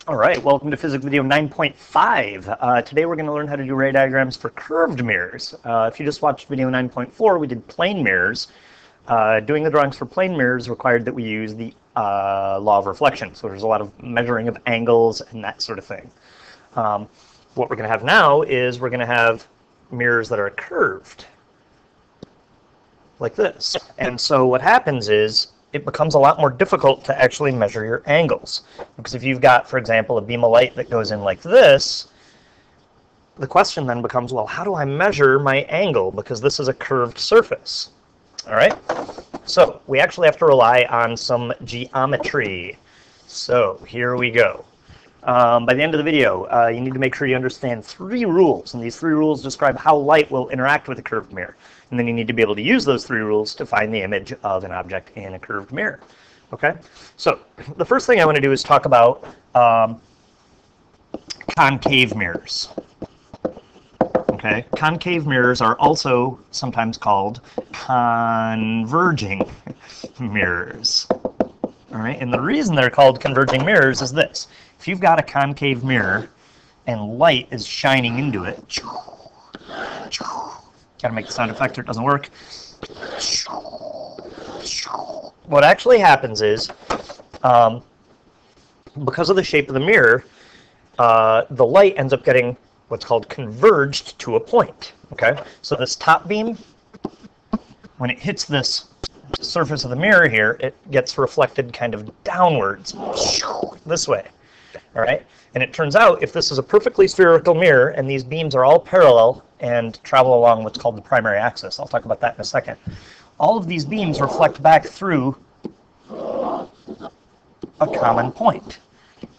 All right, welcome to Physics video 9.5. Today we're going to learn how to do ray diagrams for curved mirrors. If you just watched video 9.4, we did plane mirrors. Doing the drawings for plane mirrors required that we use the law of reflection. So there's a lot of measuring of angles and that sort of thing. What we're going to have now is we're going to have mirrors that are curved, like this. And so what happens is it becomes a lot more difficult to actually measure your angles. Because if you've got, for example, a beam of light that goes in like this, the question then becomes, well, how do I measure my angle? Because this is a curved surface. All right? So we actually have to rely on some geometry. So here we go. By the end of the video, you need to make sure you understand 3 rules, and these 3 rules describe how light will interact with a curved mirror. And then you need to be able to use those 3 rules to find the image of an object in a curved mirror. Okay? So the first thing I want to do is talk about concave mirrors. Okay? Concave mirrors are also sometimes called converging mirrors. All right? And the reason they're called converging mirrors is this. If you've got a concave mirror and light is shining into it, gotta make the sound effect or it doesn't work. What actually happens is, because of the shape of the mirror, the light ends up getting what's called converged to a point. Okay, so this top beam, when it hits this surface of the mirror here, it gets reflected kind of downwards, this way. All right, and it turns out if this is a perfectly spherical mirror and these beams are all parallel and travel along what's called the primary axis, I'll talk about that in a second, all of these beams reflect back through a common point.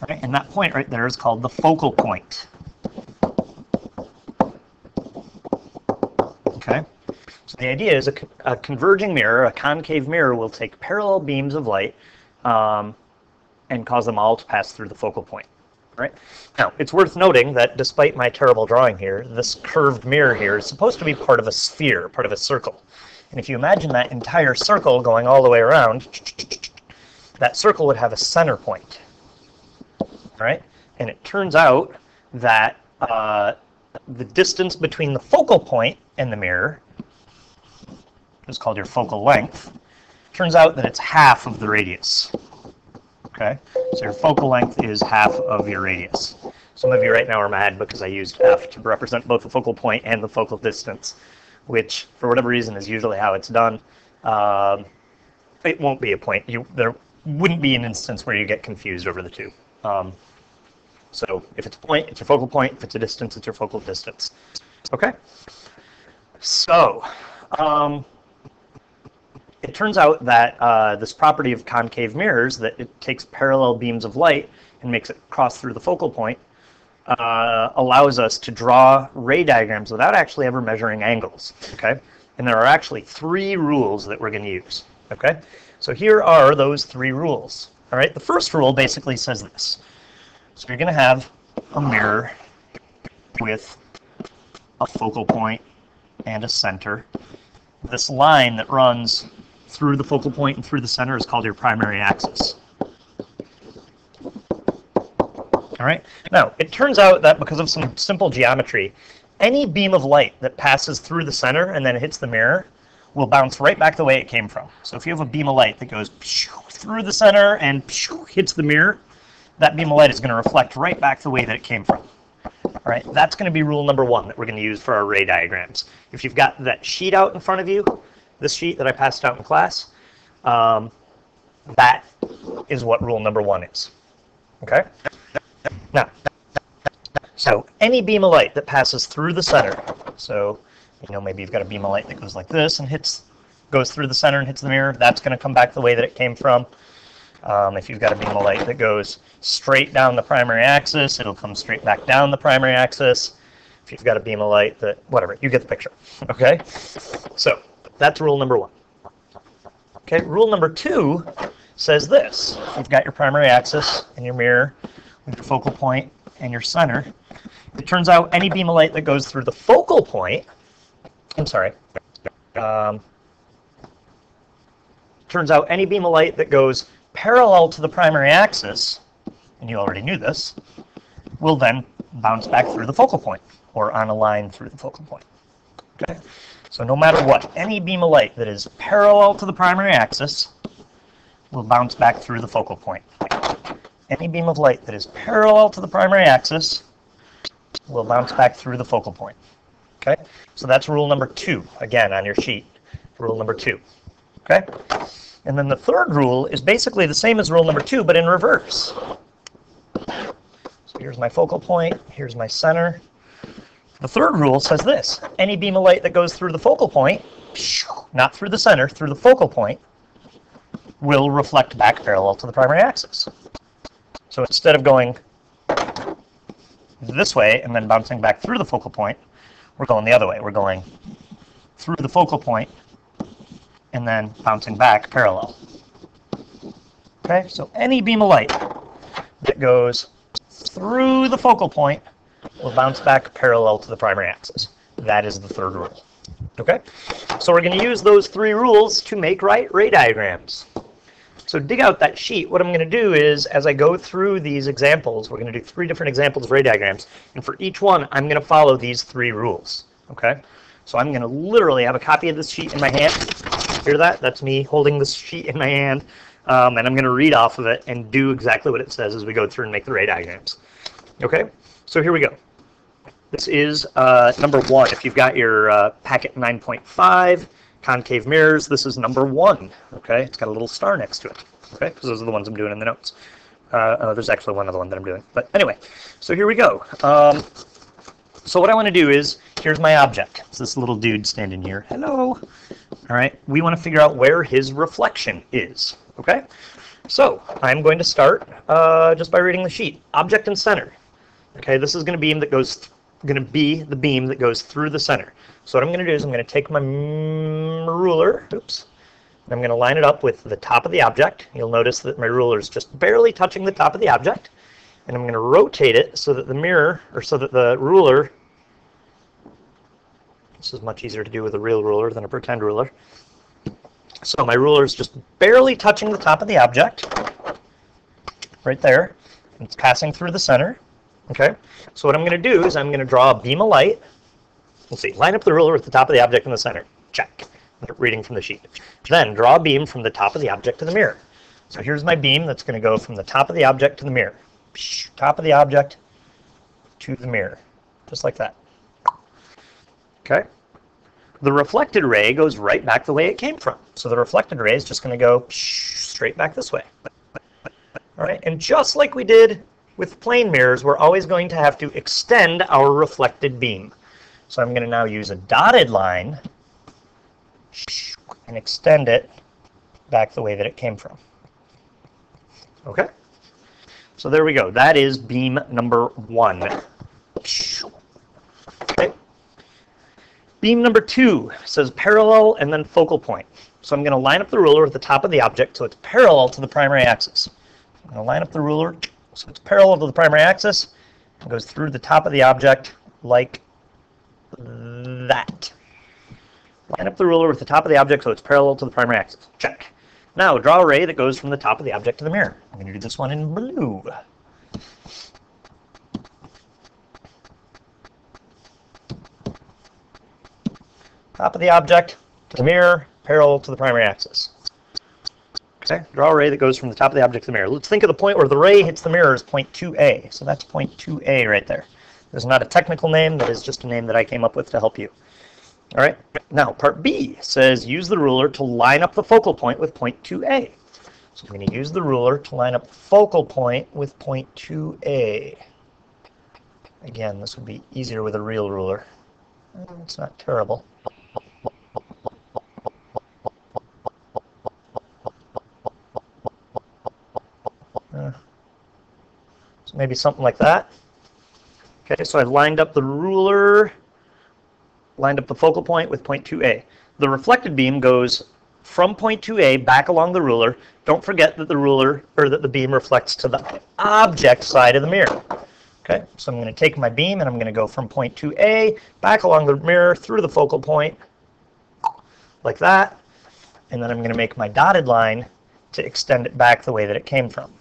Right? And that point right there is called the focal point. Okay, so the idea is a converging mirror, a concave mirror, will take parallel beams of light and cause them all to pass through the focal point. Right? Now, it's worth noting that despite my terrible drawing here, this curved mirror here is supposed to be part of a sphere, part of a circle. And if you imagine that entire circle going all the way around, that circle would have a center point. Right? And it turns out that the distance between the focal point and the mirror, is called your focal length, turns out that it's half of the radius. Okay, so your focal length is half of your radius. Some of you right now are mad because I used f to represent both the focal point and the focal distance, which, for whatever reason, is usually how it's done. It won't be a point. There wouldn't be an instance where you get confused over the two. So if it's a point, it's your focal point. If it's a distance, it's your focal distance. Okay? So, it turns out that this property of concave mirrors, that it takes parallel beams of light and makes it cross through the focal point, allows us to draw ray diagrams without actually ever measuring angles. Okay, and there are actually 3 rules that we're going to use. Okay, so here are those 3 rules. All right, the first rule basically says this. So you're going to have a mirror with a focal point and a center. This line that runs through the focal point and through the center is called your primary axis. All right. Now, it turns out that because of some simple geometry, any beam of light that passes through the center and then hits the mirror will bounce right back the way it came from. So if you have a beam of light that goes through the center and hits the mirror, that beam of light is going to reflect right back the way that it came from. All right. That's going to be rule number 1 that we're going to use for our ray diagrams. If you've got that sheet out in front of you, this sheet that I passed out in class, that is what rule number 1 is. Okay? Now, so any beam of light that passes through the center, so maybe you've got a beam of light that goes like this and goes through the center and hits the mirror, that's going to come back the way that it came from. If you've got a beam of light that goes straight down the primary axis, it'll come straight back down the primary axis. If you've got a beam of light that, whatever, you get the picture. Okay? So that's rule number 1. Okay, rule number 2 says this. You've got your primary axis and your mirror with your focal point and your center. It turns out any beam of light that goes through the focal point, turns out any beam of light that goes parallel to the primary axis and you already knew this, will then bounce back through the focal point, or on a line through the focal point. Okay? So no matter what, any beam of light that is parallel to the primary axis will bounce back through the focal point. Any beam of light that is parallel to the primary axis will bounce back through the focal point. Okay? So that's rule number 2, again, on your sheet. Rule number 2. Okay? And then the third rule is basically the same as rule number 2, but in reverse. So here's my focal point, here's my center. The third rule says this: any beam of light that goes through the focal point, not through the center, through the focal point, will reflect back parallel to the primary axis. So instead of going this way and then bouncing back through the focal point, we're going the other way. We're going through the focal point and then bouncing back parallel. Okay, so any beam of light that goes through the focal point will bounce back parallel to the primary axis. That is the third rule. Okay, so we're going to use those 3 rules to make ray diagrams. So dig out that sheet. What I'm going to do is, as I go through these examples, we're going to do 3 different examples of ray diagrams, and for each one, I'm going to follow these 3 rules. Okay, so I'm going to literally have a copy of this sheet in my hand. Hear that? That's me holding this sheet in my hand, and I'm going to read off of it and do exactly what it says as we go through and make the ray diagrams. Okay, so here we go. This is number 1. If you've got your packet 9.5, concave mirrors, this is number 1. Okay, it's got a little star next to it. Okay, because those are the ones I'm doing in the notes. There's actually one other one that I'm doing. But anyway, so here we go. So what I want to do is, here's my object. It's this little dude standing here. Hello. All right, we want to figure out where his reflection is. Okay, so I'm going to start just by reading the sheet. Object and center. Okay, this is going to be the beam that goes through the center. So what I'm going to do is I'm going to take my ruler, oops, and I'm going to line it up with the top of the object. You'll notice that my ruler is just barely touching the top of the object. And I'm going to rotate it so that the mirror, or so that the ruler, this is much easier to do with a real ruler than a pretend ruler. So my ruler is just barely touching the top of the object, right there. It's passing through the center. Okay, so what I'm going to do is I'm going to draw a beam of light. Let's see, line up the ruler at the top of the object in the center. Check. Reading from the sheet. Then draw a beam from the top of the object to the mirror. So here's my beam that's going to go from the top of the object to the mirror. Top of the object to the mirror. Just like that. Okay. The reflected ray goes right back the way it came from. So the reflected ray is just going to go straight back this way. All right, and just like we did with plane mirrors, we're always going to have to extend our reflected beam. So I'm going to now use a dotted line and extend it back the way that it came from. Okay? So there we go. That is beam number 1. Okay. Beam number 2 says parallel and then focal point. So I'm going to line up the ruler at the top of the object so it's parallel to the primary axis. I'm going to line up the ruler so it's parallel to the primary axis. It goes through the top of the object like that. Line up the ruler with the top of the object so it's parallel to the primary axis. Check. Now draw a ray that goes from the top of the object to the mirror. I'm going to do this one in blue. Top of the object to the mirror, parallel to the primary axis. Okay, draw a ray that goes from the top of the object to the mirror. Let's think of the point where the ray hits the mirror as point 2A. So that's point 2A right there. There's not a technical name, that is just a name that I came up with to help you. All right, now part B says use the ruler to line up the focal point with point 2A. So I'm going to use the ruler to line up the focal point with point 2A. Again, this would be easier with a real ruler. It's not terrible. So maybe something like that. Okay, so I've lined up the ruler, lined up the focal point with point 2A. The reflected beam goes from point 2A back along the ruler. Don't forget that the ruler, or that the beam reflects to the object side of the mirror. Okay, so I'm going to take my beam and I'm going to go from point 2A back along the mirror through the focal point, like that. And then I'm going to make my dotted line to extend it back the way that it came from.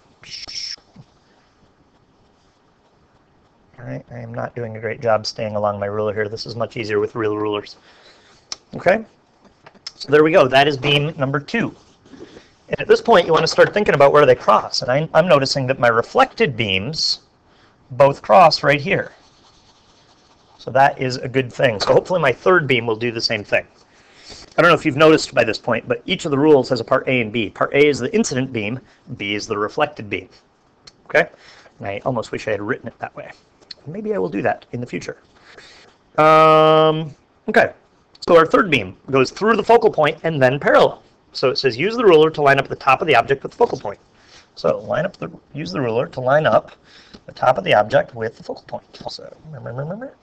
All right, I am not doing a great job staying along my ruler here. This is much easier with real rulers. Okay, so there we go. That is beam number 2. And at this point, you want to start thinking about where they cross. And I'm noticing that my reflected beams both cross right here. So that is a good thing. So hopefully my third beam will do the same thing. I don't know if you've noticed by this point, but each of the rules has a part A and B. Part A is the incident beam, B is the reflected beam. Okay? And I almost wish I had written it that way. Maybe I will do that in the future. Okay, so our third beam goes through the focal point and then parallel. So it says use the ruler to line up the top of the object with the focal point. So use the ruler to line up the top of the object with the focal point. So remember.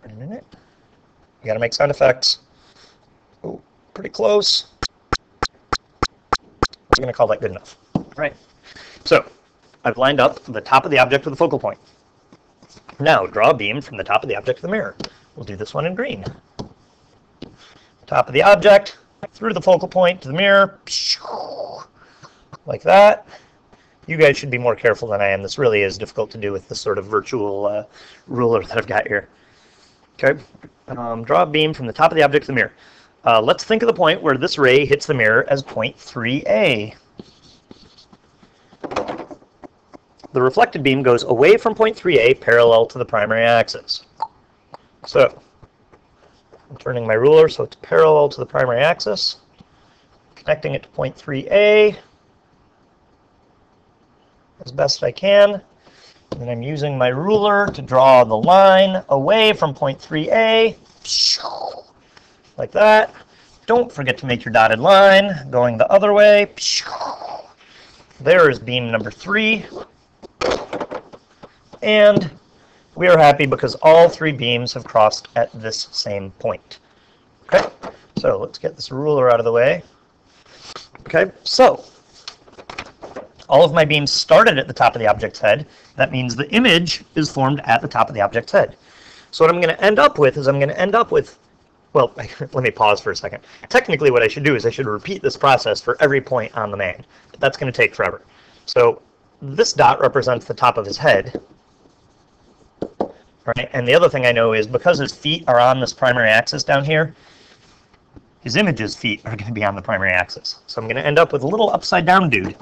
You got to make sound effects. Oh, pretty close. We're going to call that good enough. All right. So I've lined up the top of the object with the focal point. Now draw a beam from the top of the object to the mirror. We'll do this one in green. Top of the object, through the focal point to the mirror, like that. You guys should be more careful than I am. This really is difficult to do with this sort of virtual ruler that I've got here. Okay, draw a beam from the top of the object to the mirror. Let's think of the point where this ray hits the mirror as point 3A. The reflected beam goes away from point 3A parallel to the primary axis. So I'm turning my ruler so it's parallel to the primary axis, connecting it to point 3A as best I can. And then I'm using my ruler to draw the line away from point 3A, like that. Don't forget to make your dotted line going the other way. There is beam number 3. And we are happy because all 3 beams have crossed at this same point. Okay, so let's get this ruler out of the way. Okay, so all of my beams started at the top of the object's head. That means the image is formed at the top of the object's head. So what I'm going to end up with is well, let me pause for a second. Technically what I should do is I should repeat this process for every point on the man. But that's going to take forever. So this dot represents the top of his head. Right? And the other thing I know is because his feet are on this primary axis down here, his image's feet are going to be on the primary axis. So I'm going to end up with a little upside down dude.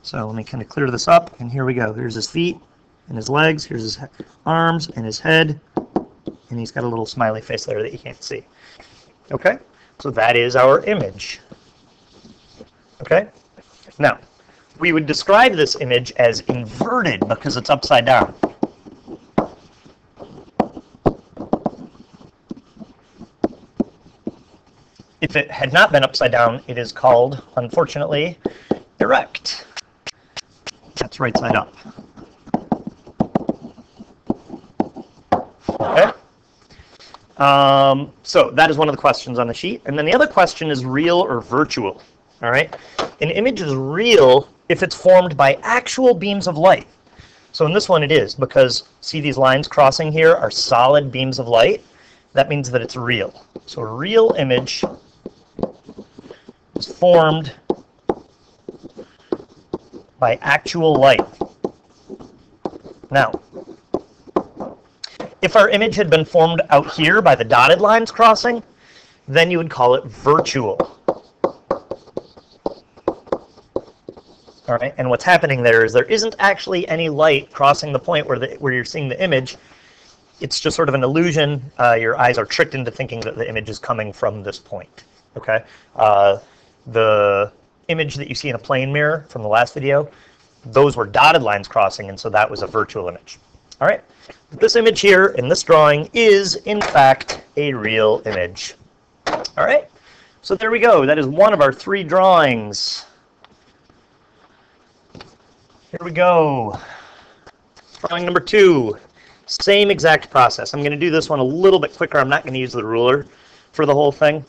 So let me kind of clear this up, and here we go. There's his feet and his legs. Here's his arms and his head, and he's got a little smiley face there that you can't see. Okay, so that is our image. Okay, now we would describe this image as inverted because it's upside down. If it had not been upside down, it is called, unfortunately, erect. That's right side up. Okay. So that is one of the questions on the sheet. And then the other question is real or virtual. All right. An image is real if it's formed by actual beams of light. So in this one it is, because see these lines crossing here are solid beams of light. That means that it's real. So a real image is formed by actual light. Now, if our image had been formed out here by the dotted lines crossing, then you would call it virtual. All right, and what's happening there is there isn't actually any light crossing the point where you're seeing the image. It's just sort of an illusion. Your eyes are tricked into thinking that the image is coming from this point. Okay, the image that you see in a plane mirror from the last video, those were dotted lines crossing, and so that was a virtual image. All right, this image here in this drawing is, in fact, a real image. All right, so there we go. That is one of our 3 drawings. Here we go. Drawing number 2. Same exact process. I'm going to do this one a little bit quicker. I'm not going to use the ruler for the whole thing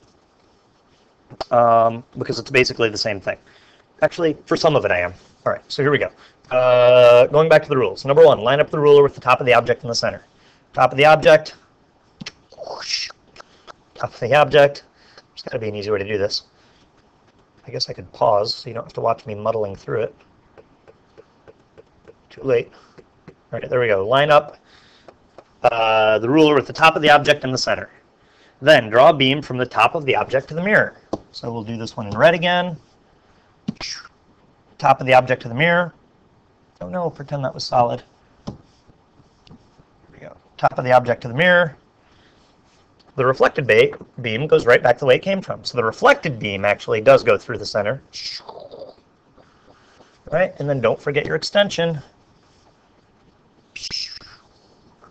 because it's basically the same thing. Actually, for some of it I am. All right, so here we go. Going back to the rules. Number 1, line up the ruler with the top of the object in the center. Top of the object. Whoosh. Top of the object. There's got to be an easy way to do this. I guess I could pause so you don't have to watch me muddling through it. Too late. All right, there we go. Line up the ruler with the top of the object in the center. Then draw a beam from the top of the object to the mirror. So we'll do this one in red again. Top of the object to the mirror. Oh no, pretend that was solid. Here we go. Top of the object to the mirror. The reflected beam goes right back the way it came from. So the reflected beam actually does go through the center. Right, and then don't forget your extension.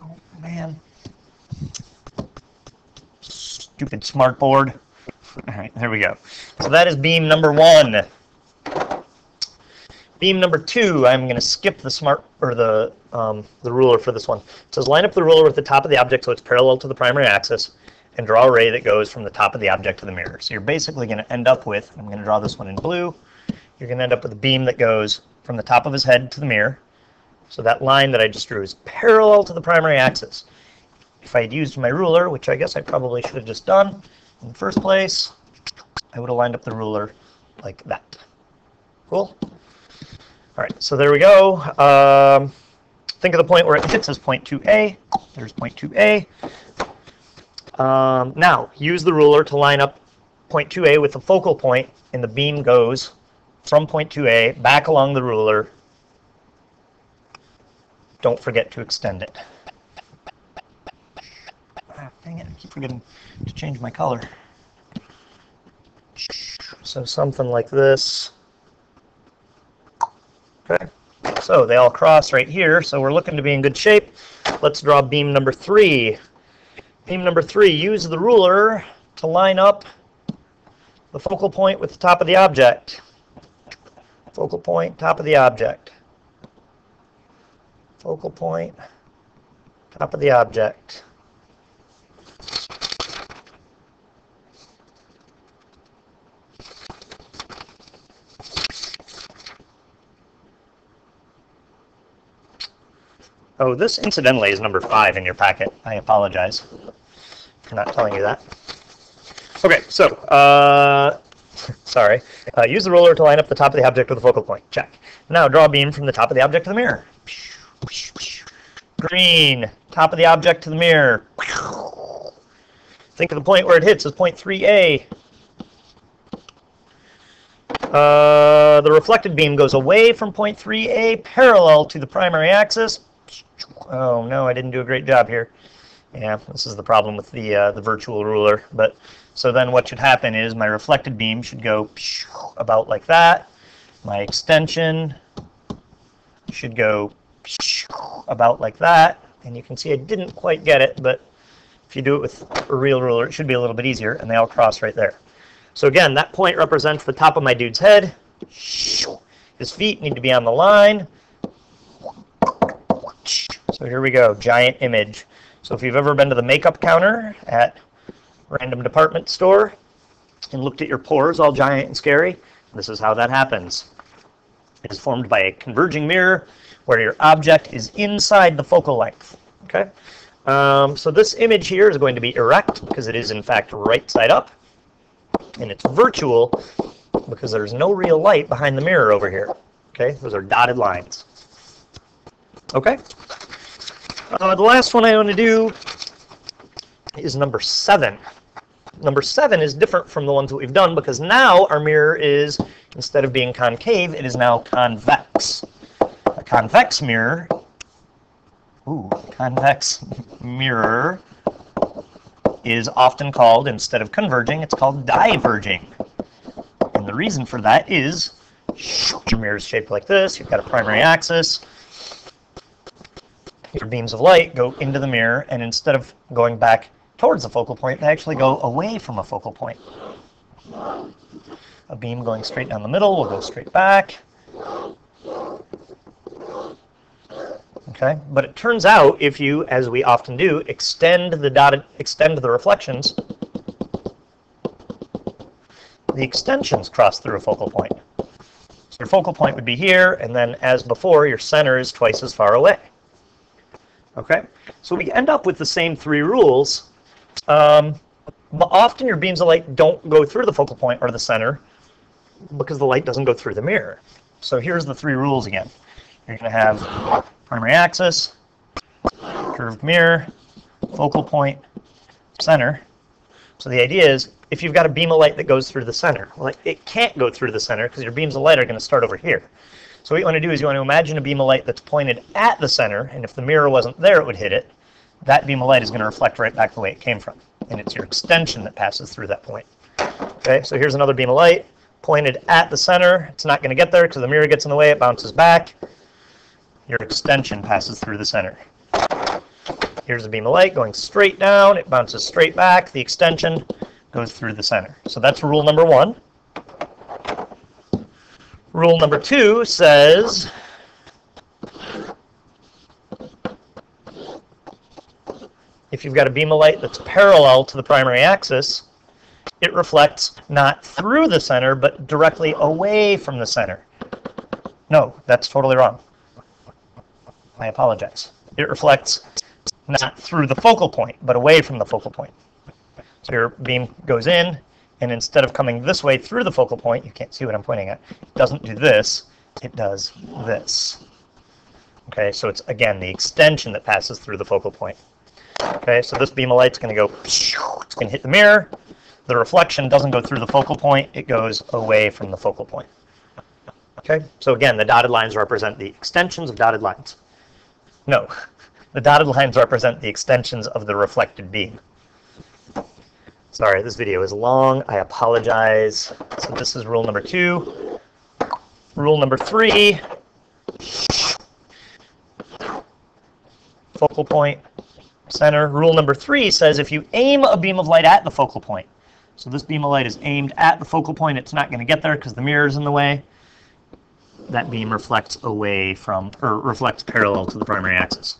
Oh man. Stupid smart board. All right, there we go. So that is beam number 1. Beam number 2, I'm going to skip the ruler for this one. It says line up the ruler with the top of the object so it's parallel to the primary axis, and draw a ray that goes from the top of the object to the mirror. So you're basically going to end up with, I'm going to draw this one in blue, you're going to end up with a beam that goes from the top of his head to the mirror. So that line that I just drew is parallel to the primary axis. If I had used my ruler, which I guess I probably should have just done in the first place, I would have lined up the ruler like that. Cool? All right, so there we go. Think of the point where it hits as point 2A. There's point 2A. Now, use the ruler to line up point 2A with the focal point, and the beam goes from point 2A back along the ruler. Don't forget to extend it. Ah, dang it, I keep forgetting to change my color. So something like this. Okay, so they all cross right here, so we're looking to be in good shape. Let's draw beam number 3. Beam number 3, use the ruler to line up the focal point with the top of the object. Focal point, top of the object. Focal point, top of the object. Oh, this incidentally is number 5 in your packet. I apologize for not telling you that. Okay, so, sorry. Use the ruler to line up the top of the object with the focal point. Check. Now draw a beam from the top of the object to the mirror. Green, top of the object to the mirror. Think of the point where it hits as point 3A. The reflected beam goes away from point 3A, parallel to the primary axis. Oh no, I didn't do a great job here. Yeah, this is the problem with the virtual ruler. But so then what should happen is my reflected beam should go about like that. My extension should go about like that. And you can see I didn't quite get it, but if you do it with a real ruler, it should be a little bit easier, and they all cross right there. So again, that point represents the top of my dude's head. His feet need to be on the line. So here we go, giant image. So if you've ever been to the makeup counter at a random department store and looked at your pores all giant and scary, this is how that happens. It is formed by a converging mirror where your object is inside the focal length. Okay. So this image here is going to be erect because it is in fact right side up, and it's virtual because there's no real light behind the mirror over here. Okay, those are dotted lines. Okay. The last one I want to do is number 7. Number 7 is different from the ones that we've done because now our mirror is, instead of being concave, it is now convex. A convex mirror, convex mirror is often called, instead of converging, it's called diverging. And the reason for that is your mirror is shaped like this. You've got a primary axis. Your beams of light go into the mirror, and instead of going back towards the focal point, they actually go away from a focal point. A beam going straight down the middle will go straight back. Okay, but it turns out if you, as we often do, extend the reflections, the extensions cross through a focal point. So your focal point would be here, and then as before, your center is twice as far away. Okay, so we end up with the same 3 rules, but often your beams of light don't go through the focal point or the center because the light doesn't go through the mirror. So here's the 3 rules again. You're going to have primary axis, curved mirror, focal point, center. So the idea is, if you've got a beam of light that goes through the center, well, it can't go through the center because your beams of light are going to start over here. So what you want to do is you want to imagine a beam of light that's pointed at the center, and if the mirror wasn't there, it would hit it. That beam of light is going to reflect right back the way it came from, and it's your extension that passes through that point. Okay, so here's another beam of light pointed at the center. It's not going to get there because the mirror gets in the way. It bounces back. Your extension passes through the center. Here's a beam of light going straight down. It bounces straight back. The extension goes through the center. So that's rule number 1. Rule number 2 says if you've got a beam of light that's parallel to the primary axis, it reflects not through the center, but directly away from the center. No, that's totally wrong. I apologize. It reflects not through the focal point, but away from the focal point. So your beam goes in, and instead of coming this way through the focal point, you can't see what I'm pointing at, it doesn't do this, it does this. Okay, so it's, again, the extension that passes through the focal point. Okay, so this beam of light's going to go, it's going to hit the mirror. The reflection doesn't go through the focal point, it goes away from the focal point. Okay, so again, the dotted lines represent the extensions of dotted lines. No, the dotted lines represent the extensions of the reflected beam. Sorry, this video is long, I apologize. So this is rule number 2. Rule number 3, focal point, center. Rule number 3 says if you aim a beam of light at the focal point, so this beam of light is aimed at the focal point, it's not going to get there because the mirror is in the way. That beam reflects away from, or reflects parallel to the primary axis.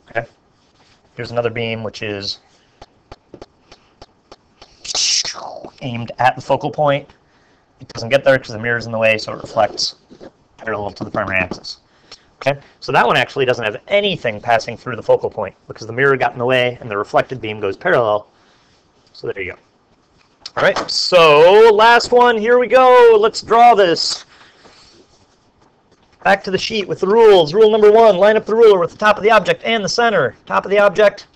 Okay. Here's another beam which is aimed at the focal point. It doesn't get there because the mirror is in the way, so it reflects parallel to the primary axis. Okay, so that one actually doesn't have anything passing through the focal point because the mirror got in the way and the reflected beam goes parallel. So there you go. All right, so last one, here we go. Let's draw this. Back to the sheet with the rules. Rule number 1, line up the ruler with the top of the object and the center. Top of the object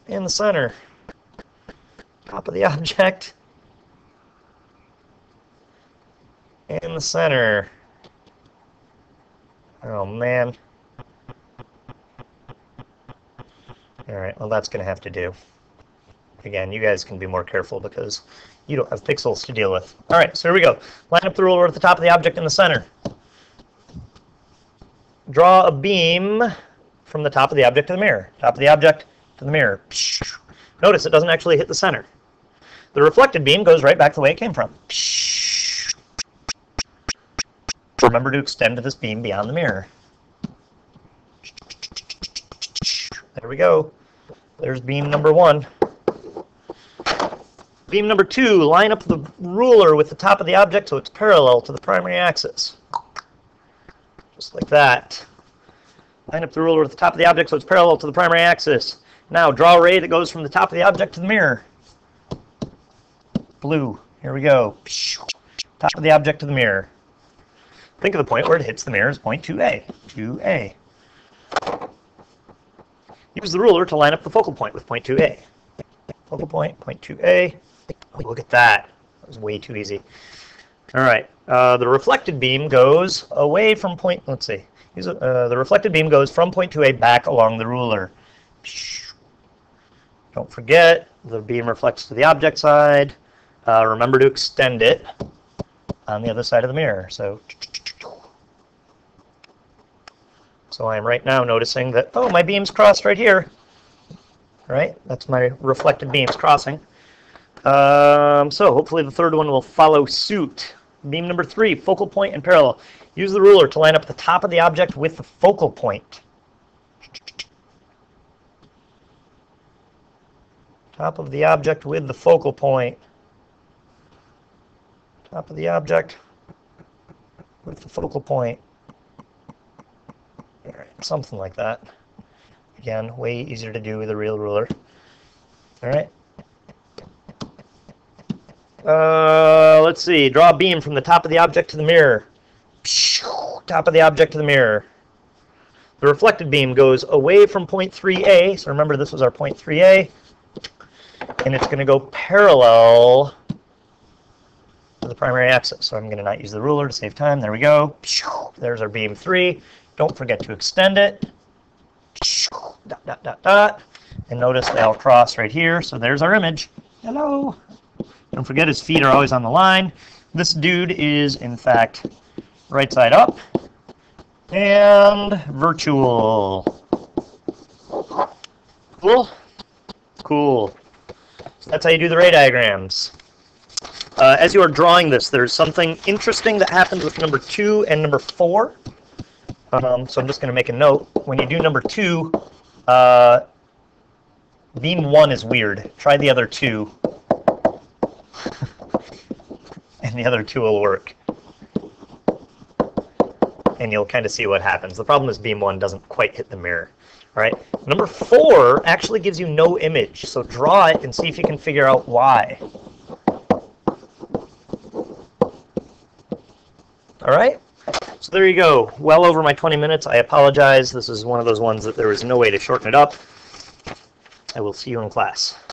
and the center. Top of the object and the center. Oh, man. All right, well, that's going to have to do. Again, you guys can be more careful because you don't have pixels to deal with. All right, so here we go. Line up the ruler at the top of the object in the center. Draw a beam from the top of the object to the mirror. Top of the object to the mirror. Notice it doesn't actually hit the center. The reflected beam goes right back the way it came from. Remember to extend this beam beyond the mirror. There we go. There's beam number 1. Beam number 2, line up the ruler with the top of the object so it's parallel to the primary axis. Just like that. Line up the ruler with the top of the object so it's parallel to the primary axis. Now draw a ray that goes from the top of the object to the mirror. Blue. Here we go. Top of the object to the mirror. Think of the point where it hits the mirror as point 2A. 2A. Use the ruler to line up the focal point with point 2A. Focal point, point 2A. Oh, look at that. That was way too easy. All right. The reflected beam goes away from point, let's see. The reflected beam goes from point 2A back along the ruler. Don't forget, the beam reflects to the object side. Remember to extend it on the other side of the mirror. So I'm right now noticing that, oh, my beam's crossed right here. Right? That's my reflected beams crossing. So hopefully the third one will follow suit. Beam number 3, focal point and parallel. Use the ruler to line up the top of the object with the focal point. Top of the object with the focal point. Top of the object with the focal point. All right, something like that. Again, way easier to do with a real ruler. All right. Let's see. Draw a beam from the top of the object to the mirror. Top of the object to the mirror. The reflected beam goes away from point 3A, so remember this was our point 3A, and it's going to go parallel to the primary axis. So I'm going to not use the ruler to save time. There we go. There's our beam 3. Don't forget to extend it. Dot, dot, dot, dot. And notice they all cross right here, so there's our image. Hello. Don't forget his feet are always on the line. This dude is, in fact, right side up and virtual. Cool? Cool. So that's how you do the ray diagrams. As you are drawing this, there's something interesting that happens with number 2 and number 4. So I'm just going to make a note. When you do number 2, beam 1 is weird. Try the other 2. And the other 2 will work. And you'll kind of see what happens. The problem is beam 1 doesn't quite hit the mirror. All right. Number 4 actually gives you no image. So draw it and see if you can figure out why. All right. So there you go. Well over my 20 minutes. I apologize. This is one of those ones that there was no way to shorten it up. I will see you in class.